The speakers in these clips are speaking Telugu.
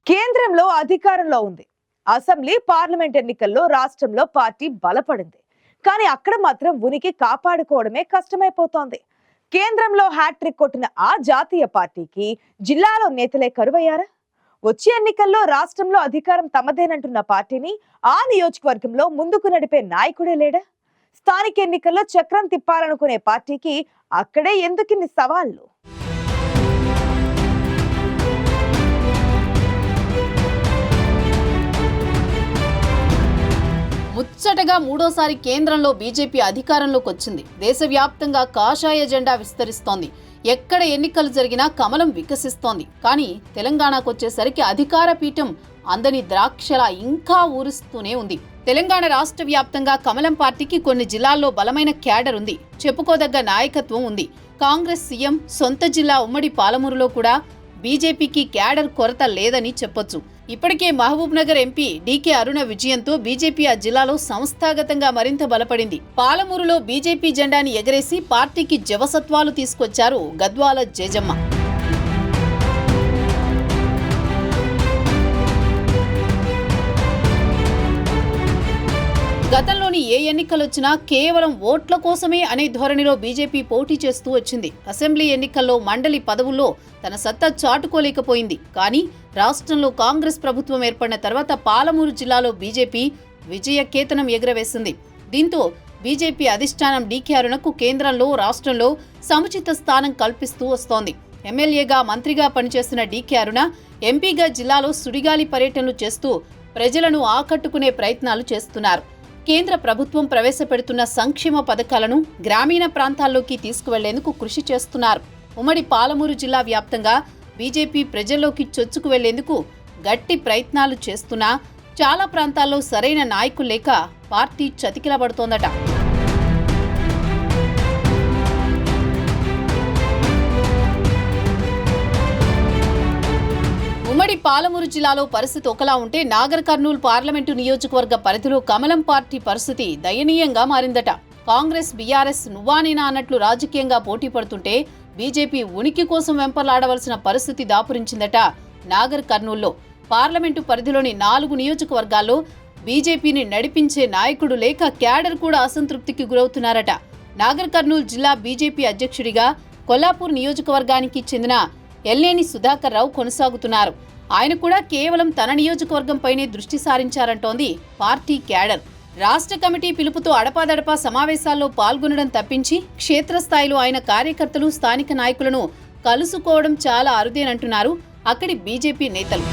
కేంద్రంలో అధికారంలో ఉంది. అసెంబ్లీ పార్లమెంట్ ఎన్నికల్లో రాష్ట్రంలో పార్టీ బలపడింది. కానీ అక్కడ మాత్రం ఉనికి కాపాడుకోవడమే కష్టమైపోతోంది. కేంద్రంలో హ్యాట్రిక్ కొట్టిన ఆ జాతీయ పార్టీకి జిల్లాలో నేతలే కరువయ్యారా? వచ్చే ఎన్నికల్లో రాష్ట్రంలో అధికారం తమదేనంటున్న పార్టీని ఆ నియోజకవర్గంలో ముందుకు నడిపే నాయకుడే లేడా? స్థానిక ఎన్నికల్లో చక్రం తిప్పాలనుకునే పార్టీకి అక్కడే ఎందుకిన్ని సవాళ్లు? ముచ్చటగా మూడోసారి కేంద్రంలో బీజేపీ అధికారంలోకి వచ్చింది. దేశవ్యాప్తంగా కాషాయ జెండా విస్తరిస్తోంది. ఎక్కడ ఎన్నికలు జరిగినా కమలం వికసిస్తోంది. కానీ తెలంగాణకు వచ్చేసరికి అధికార పీఠం అందని ద్రాక్షలా ఇంకా ఊరుస్తూనే ఉంది. తెలంగాణ రాష్ట్ర వ్యాప్తంగా కమలం పార్టీకి కొన్ని జిల్లాల్లో బలమైన క్యాడర్ ఉంది. చెప్పుకోదగ్గ నాయకత్వం ఉంది. కాంగ్రెస్ సీఎం సొంత జిల్లా ఉమ్మడి పాలమూరులో కూడా బీజేపీకి క్యాడర్ కొరత లేదని చెప్పొచ్చు. ఇప్పటికే మహబూబ్ నగర్ ఎంపీ డీకే అరుణ విజయంతో బీజేపీ ఆ జిల్లాలో సంస్థాగతంగా మరింత బలపడింది. పాలమూరులో బీజేపీ జెండాని ఎగరేసి పార్టీకి జవసత్వాలు తీసుకొచ్చారు గద్వాల జేజమ్మ. గతంలోని ఏ ఎన్నికలొచ్చినా కేవలం ఓట్ల కోసమే అనే ధోరణిలో బీజేపీ పోటీ చేస్తూ వచ్చింది. అసెంబ్లీ ఎన్నికల్లో మండలి పదవుల్లో తన సత్తా చాటుకోలేకపోయింది. కానీ రాష్ట్రంలో కాంగ్రెస్ ప్రభుత్వం ఏర్పడిన తర్వాత పాలమూరు జిల్లాలో బీజేపీ విజయకేతనం ఎగురవేసింది. దీంతో బీజేపీ అధిష్టానం డీకే అరుణకు కేంద్రంలో రాష్ట్రంలో సముచిత స్థానం కల్పిస్తూ వస్తోంది. ఎమ్మెల్యేగా మంత్రిగా పనిచేస్తున్న డీకే అరుణ ఎంపీగా జిల్లాలో సుడిగాలి పర్యటనలు చేస్తూ ప్రజలను ఆకట్టుకునే ప్రయత్నాలు చేస్తున్నారు. కేంద్ర ప్రభుత్వం ప్రవేశపెడుతున్న సంక్షేమ పథకాలను గ్రామీణ ప్రాంతాల్లోకి తీసుకువెళ్లేందుకు కృషి చేస్తున్నారు. ఉమ్మడి పాలమూరు జిల్లా వ్యాప్తంగా బీజేపీ ప్రజల్లోకి చొచ్చుకు వెళ్లేందుకు గట్టి ప్రయత్నాలు చేస్తున్నా చాలా ప్రాంతాల్లో సరైన నాయకులు లేక పార్టీ చతికిలబడుతోందట. ఉమ్మడి పాలమూరు జిల్లాలో పరిస్థితి ఒకలా ఉంటే నాగర్ కర్నూల్ పార్లమెంటు నియోజకవర్గ పరిధిలో కమలం పార్టీ పరిస్థితి దయనీయంగా మారిందట. కాంగ్రెస్ బీఆర్ఎస్ నువ్వానేనా అన్నట్లు రాజకీయంగా పోటీ పడుతుంటే బీజేపీ ఉనికి కోసం వెంపర్లాడవలసిన పరిస్థితి దాపురించిందట. నాగర్ కర్నూల్లో పార్లమెంటు పరిధిలోని 4 నియోజకవర్గాల్లో బీజేపీని నడిపించే నాయకుడు లేక క్యాడర్ కూడా అసంతృప్తికి గురవుతున్నారట. నాగర్ కర్నూల్ జిల్లా బీజేపీ అధ్యక్షుడిగా కొల్లాపూర్ నియోజకవర్గానికి చెందిన ఎల్లేని సుధాకర్ రావు కొనసాగుతున్నారు. ఆయన కూడా కేవలం తన నియోజకవర్గంపైనే దృష్టి సారించారంటోంది పార్టీ క్యాడర్. రాష్ట్ర కమిటీ పిలుపుతో అడపాదడపా సమావేశాల్లో పాల్గొనడం తప్పించి క్షేత్రస్థాయిలో ఆయన కార్యకర్తలు స్థానిక నాయకులను కలుసుకోవడం చాలా అరుదేనంటున్నారు అక్కడి బీజేపీ నేతలు.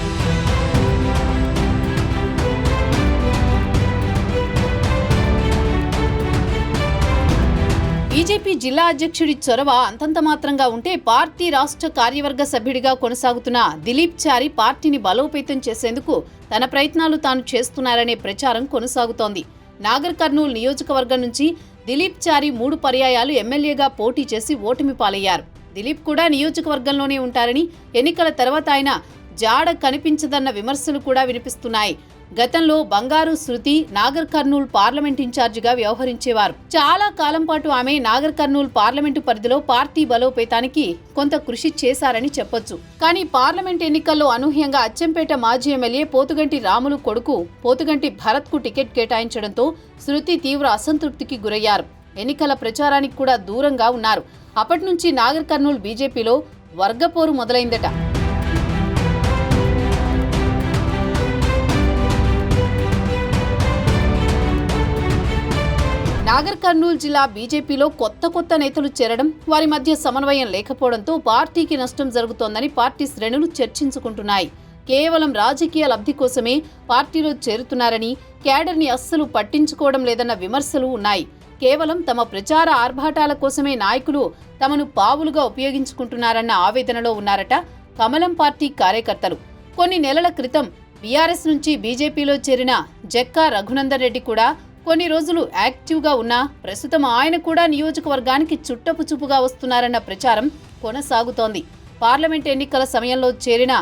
బీజేపీ జిల్లా అధ్యక్షుడి చొరవ అంతంత మాత్రంగా ఉంటే పార్టీ రాష్ట్ర కార్యవర్గ సభ్యుడిగా కొనసాగుతున్న దిలీప్ చారి పార్టీని బలోపేతం చేసేందుకు తన ప్రయత్నాలు తాను చేస్తున్నారనే ప్రచారం కొనసాగుతోంది. నాగర్ కర్నూల్ నియోజకవర్గం నుంచి దిలీప్ చారి 3 పర్యాయాలు ఎమ్మెల్యేగా పోటీ చేసి ఓటమి పాలయ్యారు. దిలీప్ కూడా నియోజకవర్గంలోనే ఉంటారని, ఎన్నికల తర్వాత ఆయన జాడ కనిపించదన్న విమర్శలు కూడా వినిపిస్తున్నాయి. గతంలో బంగారు శృతి నాగర్ కర్నూల్ పార్లమెంట్ ఇన్ఛార్జిగా వ్యవహరించేవారు. చాలా కాలం పాటు ఆమె నాగర్ కర్నూల్ పార్లమెంటు పరిధిలో పార్టీ బలోపేతానికి కొంత కృషి చేశారని చెప్పొచ్చు. కానీ పార్లమెంట్ ఎన్నికల్లో అనూహ్యంగా అచ్చంపేట మాజీ ఎమ్మెల్యే పోతుగంటి రాములు కొడుకు పోతుగంటి భరత్ కు టికెట్ కేటాయించడంతో శృతి తీవ్ర అసంతృప్తికి గురయ్యారు. ఎన్నికల ప్రచారానికి కూడా దూరంగా ఉన్నారు. అప్పటి నుంచి నాగర్ కర్నూల్ బీజేపీలో వర్గపోరు మొదలైందట. నాగర్ కర్నూల్ జిల్లా బీజేపీలో కొత్త నేతలు చేరడం, వారి మధ్య సమన్వయం లేకపోవడంతో పార్టీకి నష్టం జరుగుతోందని పార్టీ శ్రేణులు చర్చించుకుంటున్నాయి. కేవలం రాజకీయ లబ్ధి కోసమే పార్టీలో చేరుతున్నారని, క్యాడర్ని అస్సలు పట్టించుకోవడం లేదన్న విమర్శలు ఉన్నాయి. కేవలం తమ ప్రచార ఆర్భాటాల కోసమే నాయకులు తమను పావులుగా ఉపయోగించుకుంటున్నారన్న ఆవేదనలో ఉన్నారట కమలం పార్టీ కార్యకర్తలు. కొన్ని నెలల క్రితం బీఆర్ఎస్ నుంచి బీజేపీలో చేరిన జక్కా రఘునందన్ రెడ్డి కూడా కొన్ని రోజులు యాక్టివ్గా ఉన్నా ప్రస్తుతం ఆయన కూడా నియోజకవర్గానికి చుట్టపు చూపుగా వస్తున్నారన్న ప్రచారం కొనసాగుతోంది. పార్లమెంట్ ఎన్నికల సమయంలో చేరిన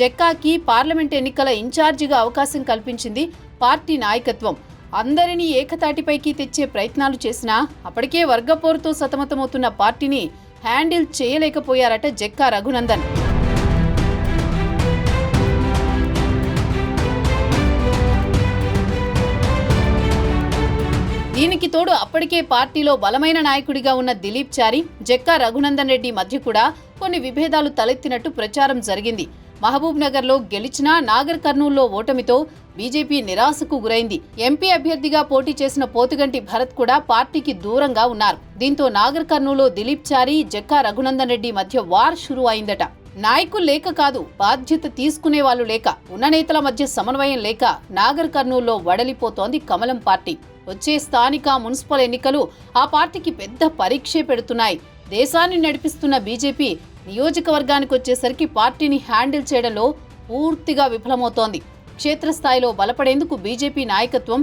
జక్కాకి పార్లమెంట్ ఎన్నికల ఇన్ఛార్జిగా అవకాశం కల్పించింది పార్టీ నాయకత్వం. అందరినీ ఏకతాటిపైకి తెచ్చే ప్రయత్నాలు చేసినా అప్పటికే వర్గపోరుతో సతమతమవుతున్న పార్టీని హ్యాండిల్ చేయలేకపోయారట జక్కా రఘునందన్. తోడు అప్పటికే పార్టీలో బలమైన నాయకుడిగా ఉన్న దిలీప్ చారి, జక్కా రఘునందన్ రెడ్డి మధ్య కూడా కొన్ని విభేదాలు తలెత్తినట్టు ప్రచారం జరిగింది. మహబూబ్ నగర్లో గెలిచినా నాగర్ కర్నూల్లో ఓటమితో బీజేపీ నిరాశకు గురైంది. ఎంపీ అభ్యర్థిగా పోటీ చేసిన పోతుగంటి భరత్ కూడా పార్టీకి దూరంగా ఉన్నారు. దీంతో నాగర్ కర్నూల్లో దిలీప్ చారి, జక్కా రఘునందన్ రెడ్డి మధ్య వార్ షురూ అయిందట. నాయకులు లేక కాదు, బాధ్యత తీసుకునే వాళ్ళు లేక, ఉన్న నేతల మధ్య సమన్వయం లేక నాగర్ కర్నూల్లో వడలిపోతోంది కమలం పార్టీ. వచ్చే స్థానిక మున్సిపల్ ఎన్నికలు ఆ పార్టీకి పెద్ద పరీక్షే పెడుతున్నాయి. దేశాన్ని నడిపిస్తున్న బీజేపీ నియోజకవర్గానికి వచ్చేసరికి పార్టీని హ్యాండిల్ చేయడంలో పూర్తిగా విఫలమవుతోంది. క్షేత్రస్థాయిలో బలపడేందుకు బీజేపీ నాయకత్వం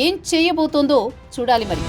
ఏం చేయబోతోందో చూడాలి మరి.